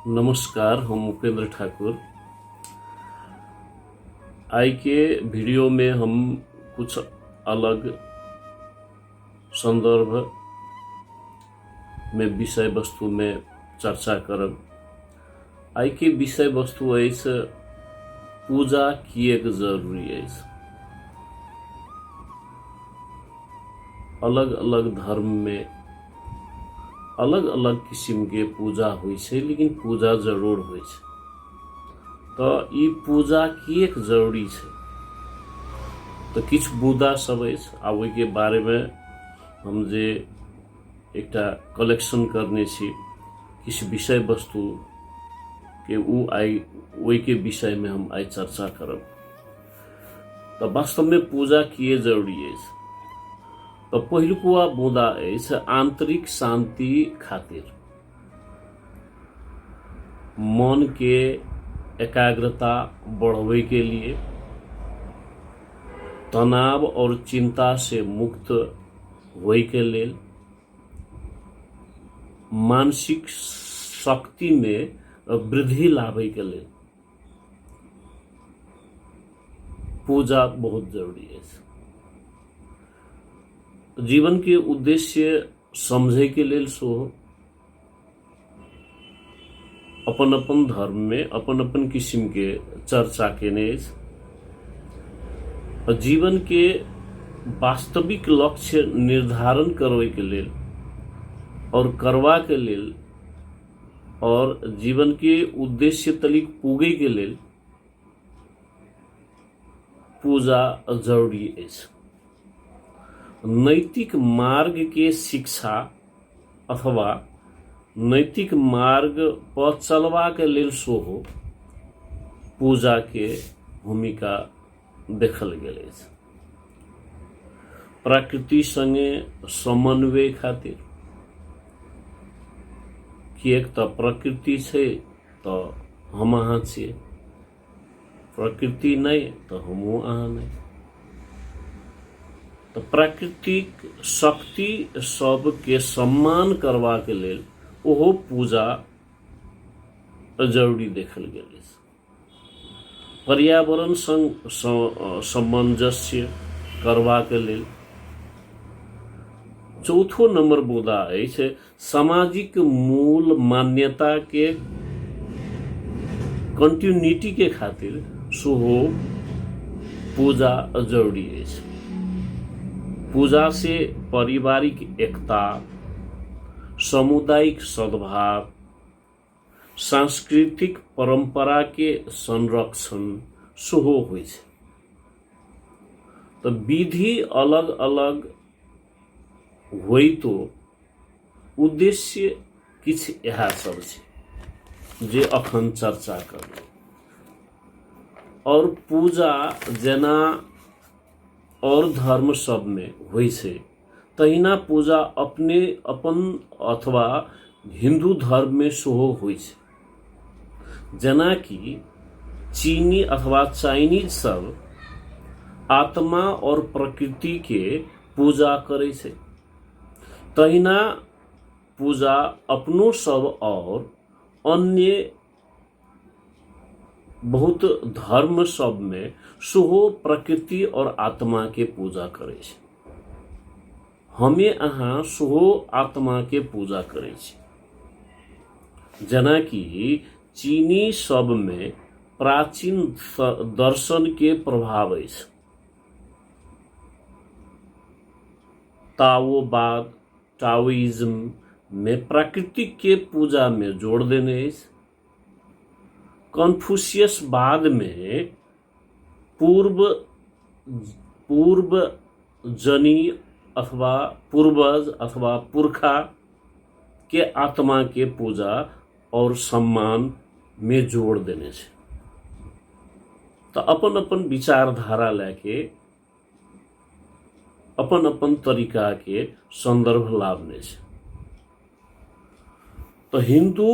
नमस्कार, हम उपेंद्र ठाकुर। आज के वीडियो में हम कुछ अलग संदर्भ में विषय वस्तु में चर्चा करब। आज के विषय वस्तु अछि पूजा किएक जरूरी अछि। अलग अलग धर्म में अलग अलग किस्म के पूजा होइ छै, लेकिन पूजा जरूर होइ छै। तो ई पूजा किएक जरूरी छै, तो किछ मुद्दा सब अछि आ ओहि के बारे में हम जे एकटा कलेक्शन करने छी किछ विषय वस्तु के ओहि के विषय में हम आई चर्चा करब। तो वास्तव में पूजा किए जरूरी अछि। तो पहिलुका मुद्दा अछि आंतरिक शांति खातिर, मन के एकाग्रता बढ़ावे के लिए, तनाव और चिंता से मुक्त होय के लेल, मानसिक शक्ति में वृद्धि लावे के लिए पूजा बहुत जरूरी है। जीवन के उद्देश्य समझे के लेल सो अपन अपन धर्म में अपन अपन किस्म के चर्चा केने और जीवन के वास्तविक लक्ष्य निर्धारण करवे के लेल और करवा के लेल और जीवन के उद्देश्य तलिक पूगे के लेल पूजा जरूरी है। नैतिक मार्ग के शिक्षा अथवा नैतिक मार्ग पर चलवा के लेल सेहो पूजा के भूमिका देखल गेल अछि। प्रकृति संगे समन्वय खातिर, किएक तो प्रकृति छै तो हम अहाँ छियै, प्रकृति नहीं तो हमहूँ अहाँ नहीं। तो प्राकृतिक शक्ति सब के सम्मान करवा के लेल ओहो पूजा जरूरी देखल गेल अछि। पर्यावरण संग सामंजस्य करवा के लेल चौथो नंबर मुद्दा अछि सामाजिक मूल मान्यता के कंटिन्यूटी के खातिर सेहो पूजा जरूरी अछि। पूजा से पारिवारिक एकता, सामुदायिक सद्भाव, सांस्कृतिक परंपरा के संरक्षण सेहो होइ छै। तो विधि अलग अलग होइ तो उद्देश्य किछ इएह सब छै जे अखन चर्चा करब। और पूजा जेना और धर्म सब में होइ छै तहिना पूजा अपने अपन अथवा हिंदू धर्म में सेहो होइ छै। जेना कि चीनी अथवा चाइनीज सब आत्मा और प्रकृति के पूजा करे छै, तहिना पूजा अपनो सब और अन्य बहुत धर्म सब में सेहो प्रकृति और आत्मा के पूजा करे छै। हमें अहाँ सेहो आत्मा के पूजा करे छी। जेना कि चीनी सब में प्राचीन दर्शन के प्रभाव अछि। ताओवाद, टाओइज्म में प्राकृतिक के पूजा में जोड़ देने अछि। कन्फ्यूशियस बाद में पूर्व जनी अथवा पूर्वज अथवा पुरखा के आत्मा के पूजा और सम्मान में जोड़ देने छै। तो अपन अपन विचारधारा लेके अपन अपन तरीका के संदर्भ लावने छै। तो हिंदू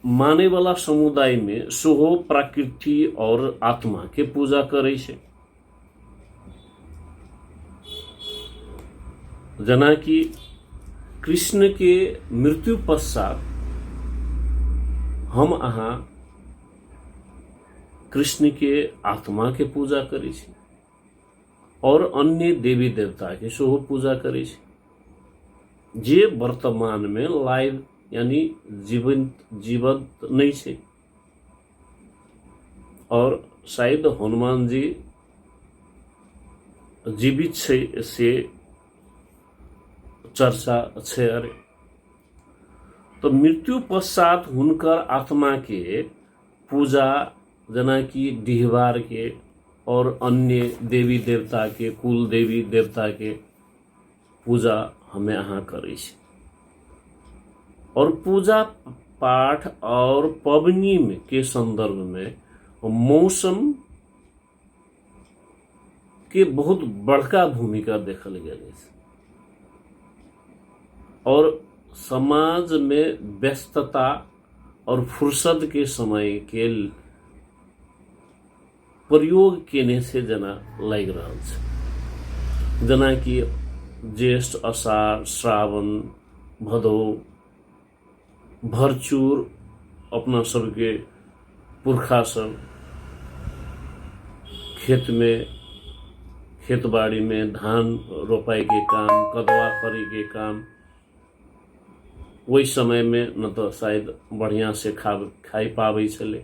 माने वाला समुदाय में सेहो प्रकृति और आत्मा के पूजा करे छै। जना कि कृष्ण के मृत्यु पश्चात हम अहाँ कृष्ण के आत्मा के पूजा करै छी और अन्य देवी देवता के सेहो पूजा करै छी जे वर्तमान में लाइव यानी जीवंत नहीं छे। और शायद हनुमान जी जीवित छे से चर्चा छे। अरे तो मृत्यु पश्चात हुनकर आत्मा के पूजा जना कि डिहबार के और अन्य देवी देवता के कुल देवी देवता के पूजा हमें अहाँ करै छी। और पूजा पाठ और पबनी में के संदर्भ में मौसम के बहुत बड़का भूमिका देखल गया है। और समाज में व्यस्तता और फुर्सत के समय के प्रयोग केने से जना लग रहा है। जना कि ज्येष्ठ आषाढ़ श्रावण भदौ भरचूर अपना सबके पुरखा सब खेत में खेत बाड़ी में धान रोपाई के काम कदवा करी के काम वही समय में न तो शायद बढ़िया से खाई पाबै छले,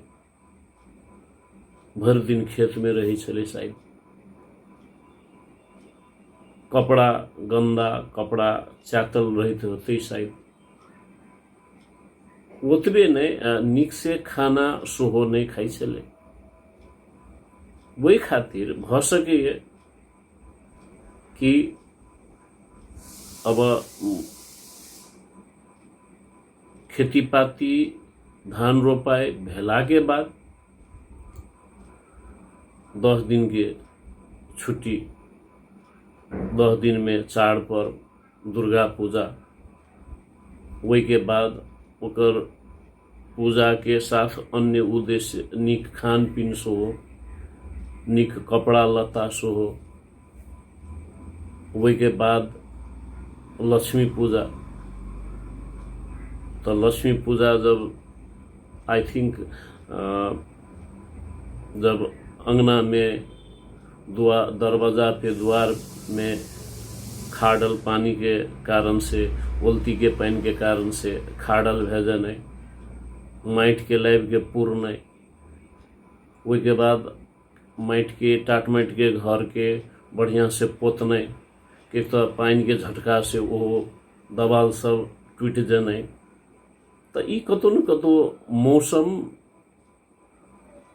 भर दिन खेत में रही छले। शायद कपड़ा गंदा कपड़ा चातल रहित होते शायद ओतबे नहीं निक से खाना सोहो नहीं खाई छले। वही खातिर भ सके कि अब खेती पाती धान रोपाई भेला के बाद 10 दिन के छुट्टी 10 दिन में चाड़ पर दुर्गा पूजा वही के बाद ओकर पूजा के साथ अन्य उद्देश्य निक खान पीन सेहो निक कपड़ा लत्ता सेहो वही के बाद लक्ष्मी पूजा। तो लक्ष्मी पूजा जब आई थिंक जब अंगना में दरवाजा पे द्वार में खाड़ल पानी के कारण से उल्टी के पानी के कारण से खाड़ल भेजन है माइट के लाइब के पूर्ण है। वही के बाद माइट के टाट माइट के घर के बढ़िया से पोतने कि तो पानी के झटका से वो दबाल सब टूट जने। तो ई कतो न कतो मौसम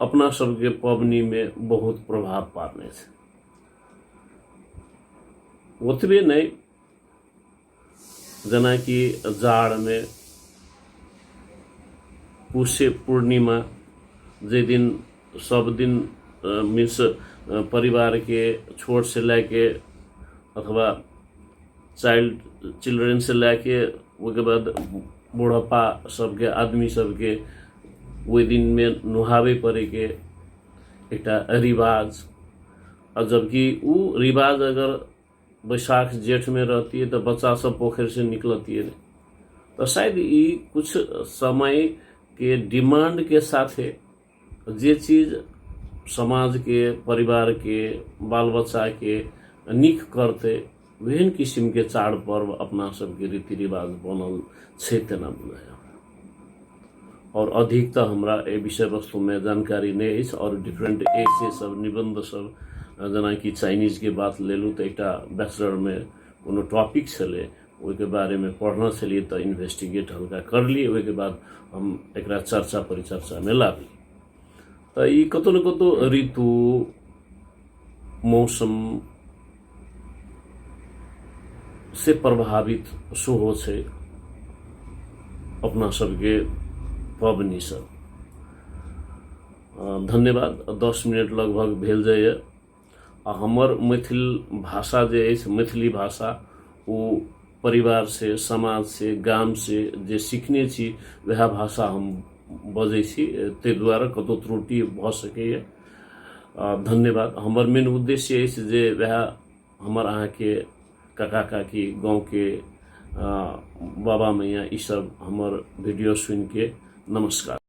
अपना सबके पबनी में बहुत प्रभाव पारने से। ओतबे नहीं जना कि जाड़ में पुष्य पूर्णिमा जे दिन सब दिन मीन्स परिवार के छोट से लेके अथवा चिल्ड्रन से लेके उसके बाद बुढ़ापा सबके आदमी सबके वही दिन में नुहावे पड़े के एक रिवाज। और जबकि वो रिवाज अगर बैसाख जेठ में रहती है तो बच्चा सब पोखर से निकलती है। तो शायद ये कुछ समय के डिमांड के साथ है जे चीज समाज के परिवार के बाल बच्चा के निक करते विभिन्न किस्म के चाड़ पर्व अपना सबके रीति रिवाज बनल छै तेना बुझाय। और अधिक तो हमरा ए विषय वस्तु में जानकारी नहीं है। और डिफरेंट ऐसे सब निबंध सब जना कि चाइनीज के बात ले लूँ तो एक बैचलर में कोनो टॉपिक छले के बारे में पढ़ना छलिए तो इन्वेस्टिगेट हल्का कर लिए वही के बाद हम एक चर्चा परिचर्चा में लाबी। तो ये कतो न कतो ऋतु मौसम से प्रभावित सेहो छै अपना सबके पबनी सब। धन्यवाद। 10 मिनट लगभग भेल जाइए। हमर मैथिल भाषा जे है मैथिली भाषा वो परिवार से समाज से गाम से जे सीखने छी वह भाषा हम बजै छी ते द्वारा कतो त्रुटि भ सकैए। धन्यवाद। हमर मेन उद्देश्य है जे वह हमर अहाँ के काका काकी गाँव के बाबा मैया ई सब हमर वीडियो सुन के नमस्कार।